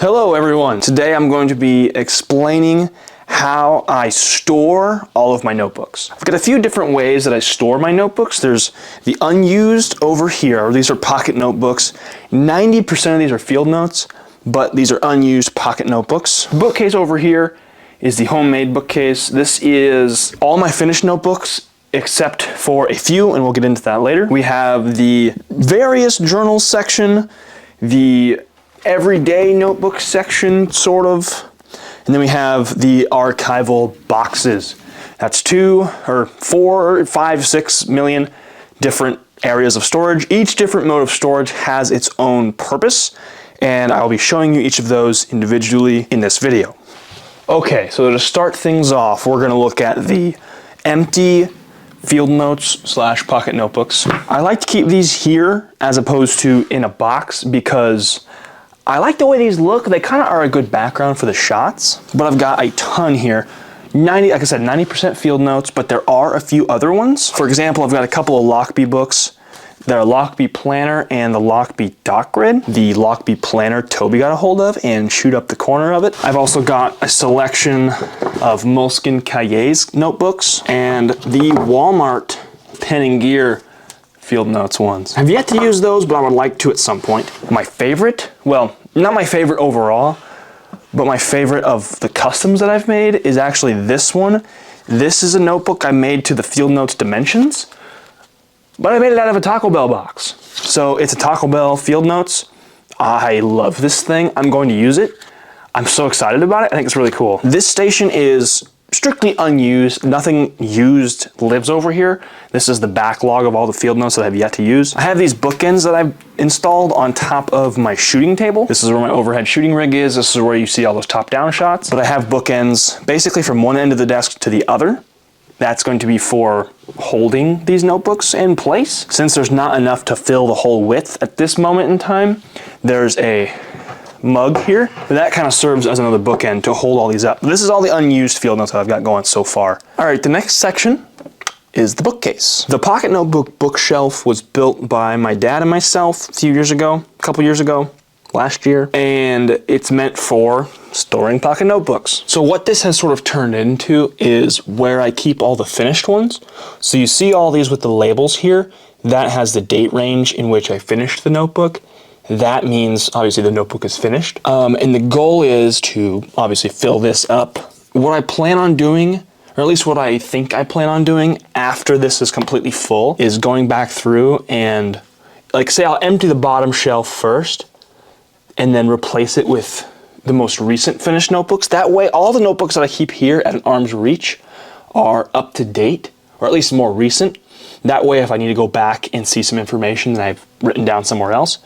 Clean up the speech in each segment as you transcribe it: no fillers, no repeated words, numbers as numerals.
Hello everyone. Today I'm going to be explaining how I store all of my notebooks. I've got a few different ways that I store my notebooks. There's the unused over here. These are pocket notebooks. 90% of these are field notes, but these are unused pocket notebooks. The bookcase over here is the homemade bookcase. This is all my finished notebooks except for a few, and we'll get into that later. We have the various journals section, the everyday notebook section, sort of, and then we have the archival boxes. That's 2 or 4 or 5, 6 million different areas of storage. Each different mode of storage has its own purpose, and I'll be showing you each of those individually in this video. Okay, so to start things off, we're gonna look at the empty field notes / pocket notebooks. I like to keep these here as opposed to in a box because I like the way these look. They kind of are a good background for the shots, but I've got a ton here. Like I said, 90% field notes, but there are a few other ones. For example, I've got a couple of Lockbee books. They're Lockbee Planner and the Lockbee Dot Grid. The Lockbee Planner Toby got a hold of and chewed up the corner of it. I've also got a selection of Moleskine Cahiers notebooks and the Walmart Pen and Gear field notes ones. I've yet to use those, but I would like to at some point. My favorite, well, not my favorite overall, but my favorite of the customs that I've made is actually this one. This is a notebook I made to the field notes dimensions, but I made it out of a Taco Bell box. So it's a Taco Bell field notes. I love this thing. I'm going to use it. I'm so excited about it. I think it's really cool. This station is strictly unused. Nothing used lives over here. This is the backlog of all the field notes that I've yet to use. I have these bookends that I've installed on top of my shooting table. This is where my overhead shooting rig is. This is where you see all those top-down shots. But I have bookends basically from one end of the desk to the other. That's going to be for holding these notebooks in place. Since there's not enough to fill the whole width at this moment in time, there's a mug here, but that kind of serves as another bookend to hold all these up. This is all the unused field notes that I've got going so far. All right, the next section is the bookcase. The pocket notebook bookshelf was built by my dad and myself a couple years ago, last year, and it's meant for storing pocket notebooks. So what this has sort of turned into is where I keep all the finished ones. So you see all these with the labels here, that has the date range in which I finished the notebook. That means obviously the notebook is finished. And the goal is to obviously fill this up. What I plan on doing, or at least what I think I plan on doing after this is completely full, is going back through and, like, say I'll empty the bottom shelf first and then replace it with the most recent finished notebooks. That way all the notebooks that I keep here at an arm's reach are up to date, or at least more recent. That way if I need to go back and see some information that I've written down somewhere else,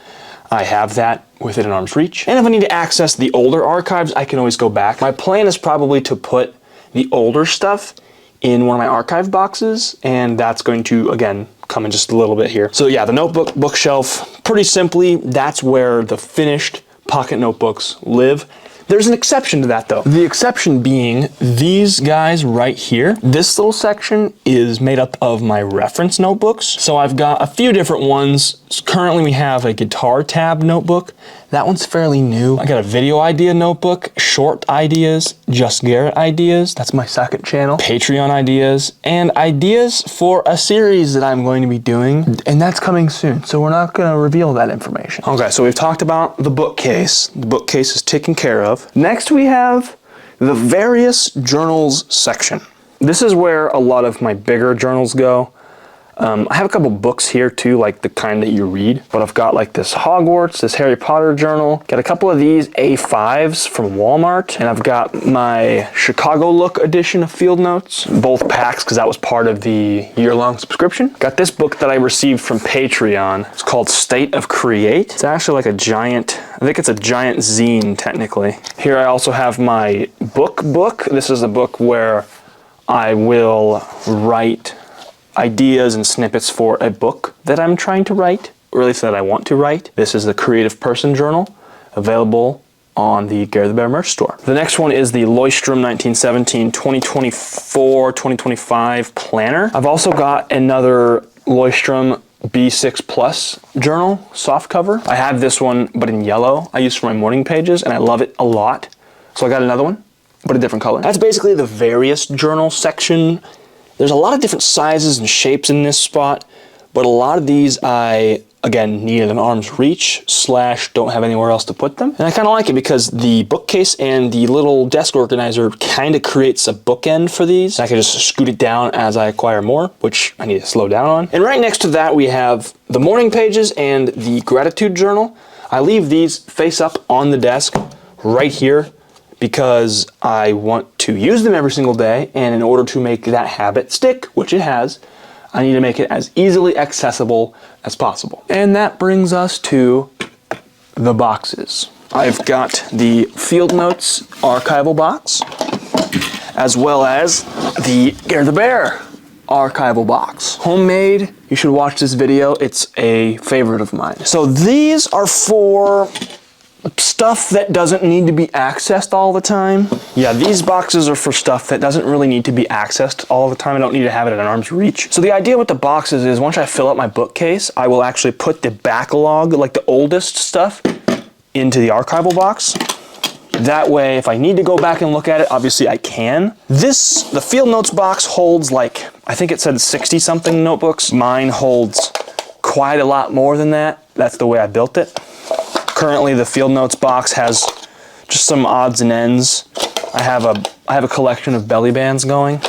I have that within an arm's reach. And if I need to access the older archives, I can always go back. My plan is probably to put the older stuff in one of my archive boxes, and that's going to, again, come in just a little bit here. So yeah, the notebook bookshelf, pretty simply, that's where the finished pocket notebooks live. There's an exception to that though. The exception being these guys right here. This little section is made up of my reference notebooks. So I've got a few different ones. Currently we have a guitar tab notebook. That one's fairly new. I got a video idea notebook, short ideas, Just Garrett ideas. That's my second channel. Patreon ideas, and ideas for a series that I'm going to be doing, and that's coming soon. So we're not gonna reveal that information. Okay, so we've talked about the bookcase. The bookcase is taken care of. Next we have the various journals section. This is where a lot of my bigger journals go. I have a couple books here too, like the kind that you read, but I've got like this Hogwarts, this Harry Potter journal, got a couple of these A5s from Walmart, and I've got my Chicago Look edition of field notes, both packs because that was part of the year-long subscription. Got this book that I received from Patreon. It's called State of Create. It's actually like a giant, I think it's a giant zine technically. Here I also have my book. This is a book where I will write ideas and snippets for a book that I'm trying to write, or at least that I want to write. This is the Creative Person Journal, available on the GareTheBear merch store. The next one is the Leuchtturm 1917 2024-2025 planner. I've also got another Leuchtturm B6 Plus journal, soft cover. I have this one, but in yellow. I use for my morning pages, and I love it a lot. So I got another one, but a different color. That's basically the various journal section. There's a lot of different sizes and shapes in this spot, but a lot of these I, again, needed an arm's reach / don't have anywhere else to put them. And I kind of like it because the bookcase and the little desk organizer kind of creates a bookend for these. I can just scoot it down as I acquire more, which I need to slow down on. And right next to that, we have the morning pages and the gratitude journal. I leave these face up on the desk right here because I want to use them every single day. And in order to make that habit stick, which it has, I need to make it as easily accessible as possible. And that brings us to the boxes. I've got the Field Notes archival box, as well as the GareTheBear archival box. Homemade, you should watch this video. It's a favorite of mine. So these are for stuff that doesn't need to be accessed all the time. Yeah, these boxes are for stuff that doesn't really need to be accessed all the time. I don't need to have it at an arm's reach. So the idea with the boxes is once I fill up my bookcase, I will actually put the backlog, like the oldest stuff, into the archival box. That way, if I need to go back and look at it, obviously I can. The Field Notes box holds like, I think it said 60 something notebooks. Mine holds quite a lot more than that. That's the way I built it. Currently, the Field Notes box has just some odds and ends. I have a collection of belly bands going.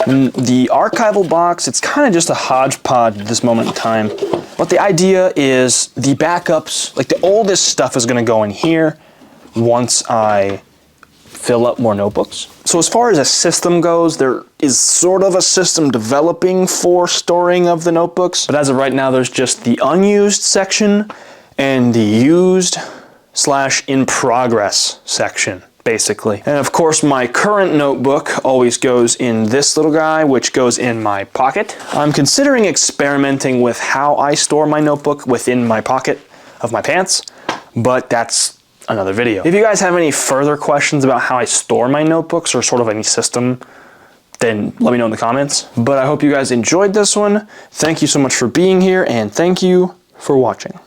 And the archival box, it's kind of just a hodgepodge at this moment in time. But the idea is the backups, like the oldest stuff is going to go in here once I fill up more notebooks. So as far as a system goes, there is sort of a system developing for storing of the notebooks. But as of right now, there's just the unused section and the used / in progress section, basically. And of course, my current notebook always goes in this little guy, which goes in my pocket. I'm considering experimenting with how I store my notebook within my pocket of my pants, but that's another video. If you guys have any further questions about how I store my notebooks or sort of any system, then let me know in the comments. But I hope you guys enjoyed this one. Thank you so much for being here, and thank you for watching.